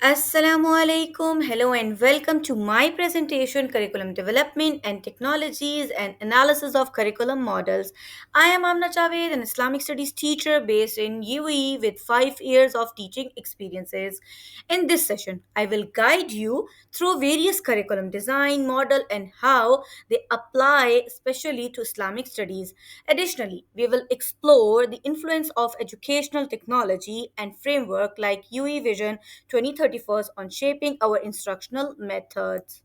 Assalamu alaikum. Hello and welcome to my presentation Curriculum Development and Technologies and Analysis of Curriculum Models. I am Amna Javed, an Islamic Studies teacher based in UAE with 5 years of teaching experiences. In this session, I will guide you through various curriculum design, model and how they apply especially to Islamic studies. Additionally, we will explore the influence of educational technology and framework like UE Vision 2031 on shaping our instructional methods.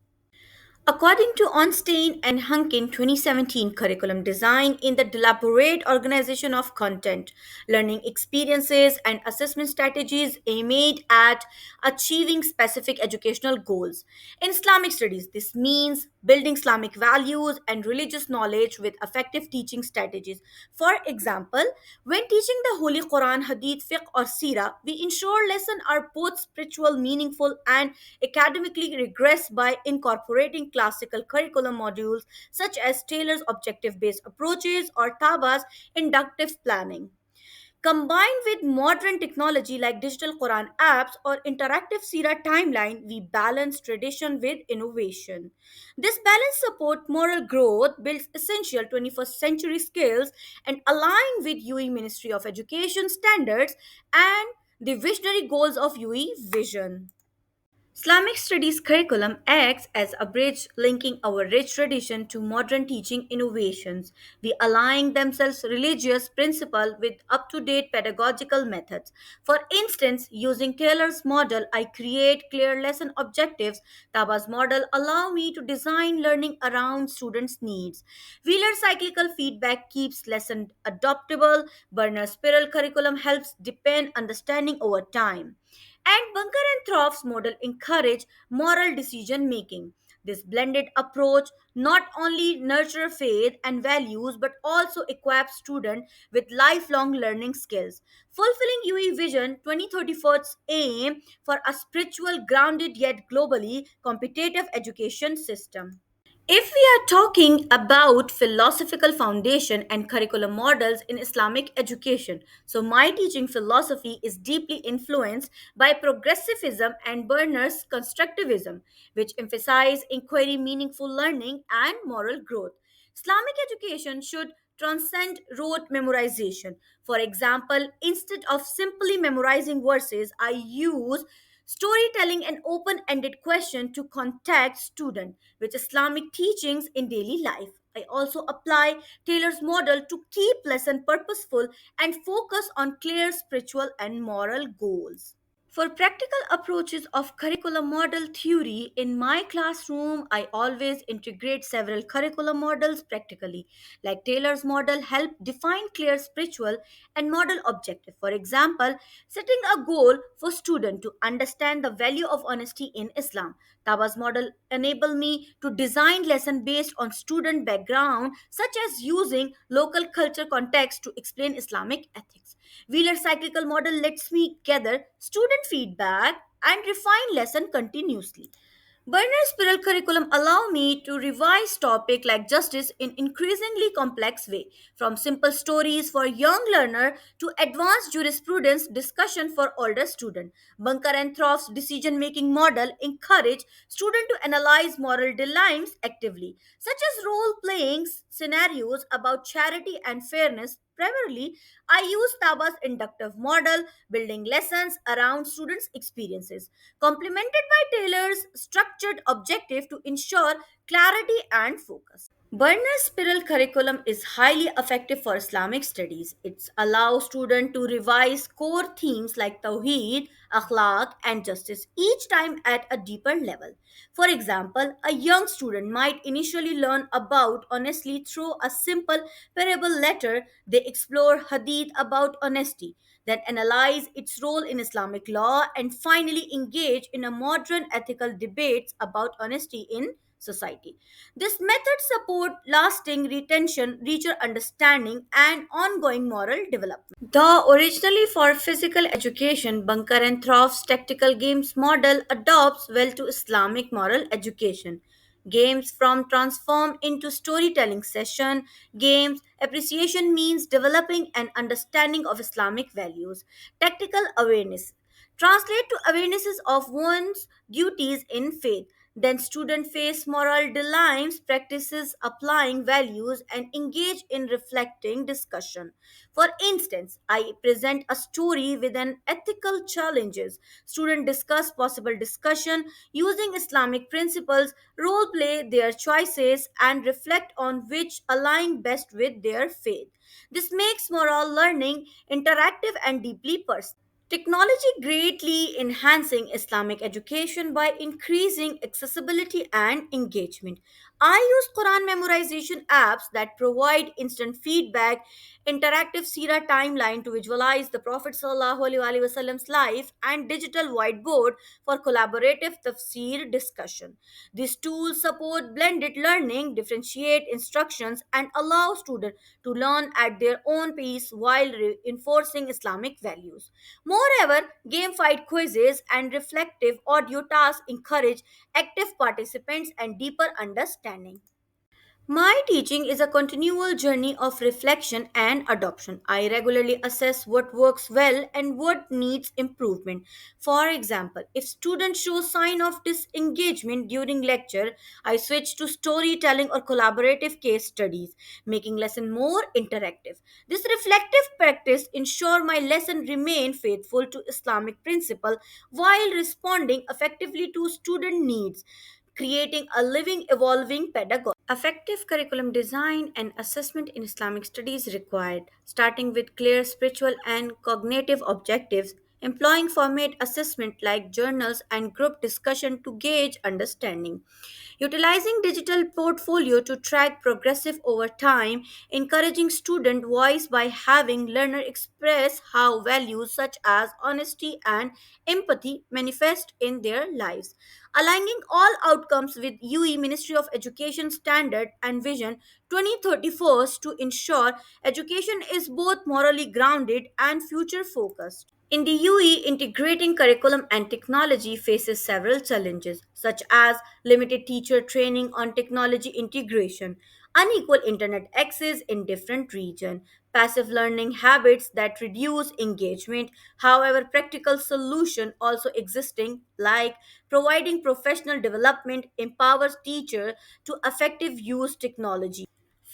According to Onstein and Hunkin 2017 curriculum design in the deliberate organization of content, learning experiences and assessment strategies aimed at achieving specific educational goals. In Islamic studies, this means building Islamic values and religious knowledge with effective teaching strategies. For example, when teaching the Holy Quran, Hadith, Fiqh, or Sirah, we ensure lessons are both spiritual, meaningful, and academically rigorous by incorporating classical curriculum modules such as Taylor's objective based approaches or Taba's inductive planning. Combined with modern technology like digital Quran apps or interactive Sira timeline, we balance tradition with innovation. This balance supports moral growth, builds essential 21st century skills, and align with UE Ministry of Education standards and the visionary goals of UE Vision. Islamic studies curriculum acts as a bridge linking our rich tradition to modern teaching innovations. We align themselves religious principle with up-to-date pedagogical methods. For instance, using Taylor's model, I create clear lesson objectives. Taba's model allow me to design learning around students' needs. Wheeler cyclical feedback keeps lesson adoptable. Burner spiral curriculum helps deepen understanding over time. And Bunker and Throff's model encourage moral decision making. This blended approach not only nurture faith and values but also equips students with lifelong learning skills, fulfilling UE Vision 2034's aim for a spiritual, grounded yet globally competitive education system. If we are talking about philosophical foundation and curriculum models in Islamic education, so my teaching philosophy is deeply influenced by progressivism and Berner's constructivism, which emphasize inquiry, meaningful learning, and moral growth. Islamic education should transcend rote memorization. For example, instead of simply memorizing verses, I use storytelling and open-ended question to contact student with Islamic teachings in daily life. I also apply Taylor's model to keep lesson purposeful and focus on clear spiritual and moral goals. For practical approaches of curriculum model theory, in my classroom, I always integrate several curriculum models practically. Like Taylor's model help define clear spiritual and model objective. For example, setting a goal for student to understand the value of honesty in Islam. Taba's model enable me to design lesson based on student background, such as using local culture context to explain Islamic ethics. Wheeler cyclical model lets me gather student feedback and refine lesson continuously. Bernard's spiral curriculum allow me to revise topic like justice in increasingly complex way, from simple stories for young learner to advanced jurisprudence discussion for older student. Bunker and Throff's decision-making model encourage student to analyze moral dilemmas actively, such as role-playing scenarios about charity and fairness. Primarily, I use Taba's inductive model, building lessons around students' experiences complemented by Taylor's structured objective to ensure clarity and focus. Berner's spiral curriculum is highly effective for Islamic studies. It allows students to revise core themes like Tawheed, Akhlaq, and justice each time at a deeper level. For example, a young student might initially learn about honesty through a simple parable letter. They explore Hadith about honesty, then analyze its role in Islamic law, and finally engage in a modern ethical debates about honesty in society. This method support lasting retention, richer understanding, and ongoing moral development. Though originally for physical education, Bunker and Throff's tactical games model adopts well to Islamic moral education. Games from transform into storytelling session. Games appreciation means developing an understanding of Islamic values. Tactical awareness. translate to awarenesses of one's duties in faith. Then students face moral dilemmas, practices applying values, and engage in reflecting discussion. For instance, I present a story with an ethical challenges. Students discuss possible discussion using Islamic principles, role play their choices, and reflect on which align best with their faith. This makes moral learning interactive and deeply personal. Technology greatly enhancing Islamic education by increasing accessibility and engagement. I use Quran memorization apps that provide instant feedback, interactive Sira timeline to visualize the Prophet ﷺ's life, and digital whiteboard for collaborative tafsir discussion. These tools support blended learning, differentiate instructions, and allow students to learn at their own pace while reinforcing Islamic values. Moreover, gamified quizzes and reflective audio tasks encourage active participants and deeper understanding. My teaching is a continual journey of reflection and adoption. I regularly assess what works well and what needs improvement. For example, if students show sign of disengagement during lecture, I switch to storytelling or collaborative case studies, making lesson more interactive. This reflective practice ensure my lesson remain faithful to Islamic principle while responding effectively to student needs, creating a living, evolving pedagogy. Effective curriculum design and assessment in Islamic studies required, starting with clear spiritual and cognitive objectives, employing format assessment like journals and group discussion to gauge understanding, utilizing digital portfolio to track progressive over time, encouraging student voice by having learner express how values such as honesty and empathy manifest in their lives, aligning all outcomes with UE Ministry of Education standard and vision 2034 to ensure education is both morally grounded and future focused. In the UE, integrating curriculum and technology faces several challenges, such as limited teacher training on technology integration, unequal internet access in different regions, passive learning habits that reduce engagement. However, practical solution also existing, like providing professional development empowers teacher to effective use technology.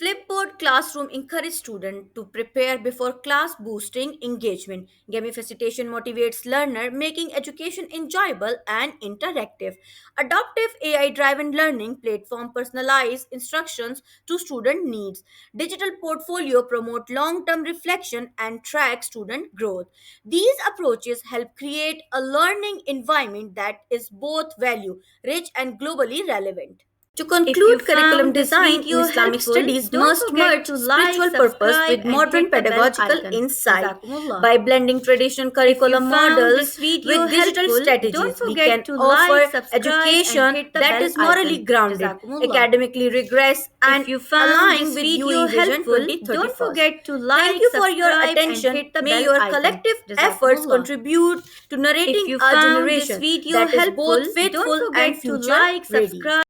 Flipboard classroom encourages students to prepare before class, boosting engagement. Gamification motivates learner, making education enjoyable and interactive. Adaptive AI-driven learning platform personalize instructions to student needs. Digital portfolio promote long-term reflection and track student growth. These approaches help create a learning environment that is both value rich and globally relevant. To If you conclude, curriculum found this design in video Islamic helpful, studies don't must forget merge to like, spiritual purpose subscribe, with and modern hit the bell pedagogical icon. insight. Jazakumullah. By blending traditional If you curriculum found models this video with digital helpful, don't strategies, we forget can to like, offer subscribe, and education hit the that bell is morally icon. grounded, Jazakumullah. academically rigorous, and If you found aligned this with video UE Vision helpful, don't 2034. forget to Thank like, you for your subscribe, and attention. hit the May bell your icon. collective efforts Jazakumullah. contribute to If narrating you a found this generation video that is helpful, both don't faithful and forget to future like, ready. subscribe,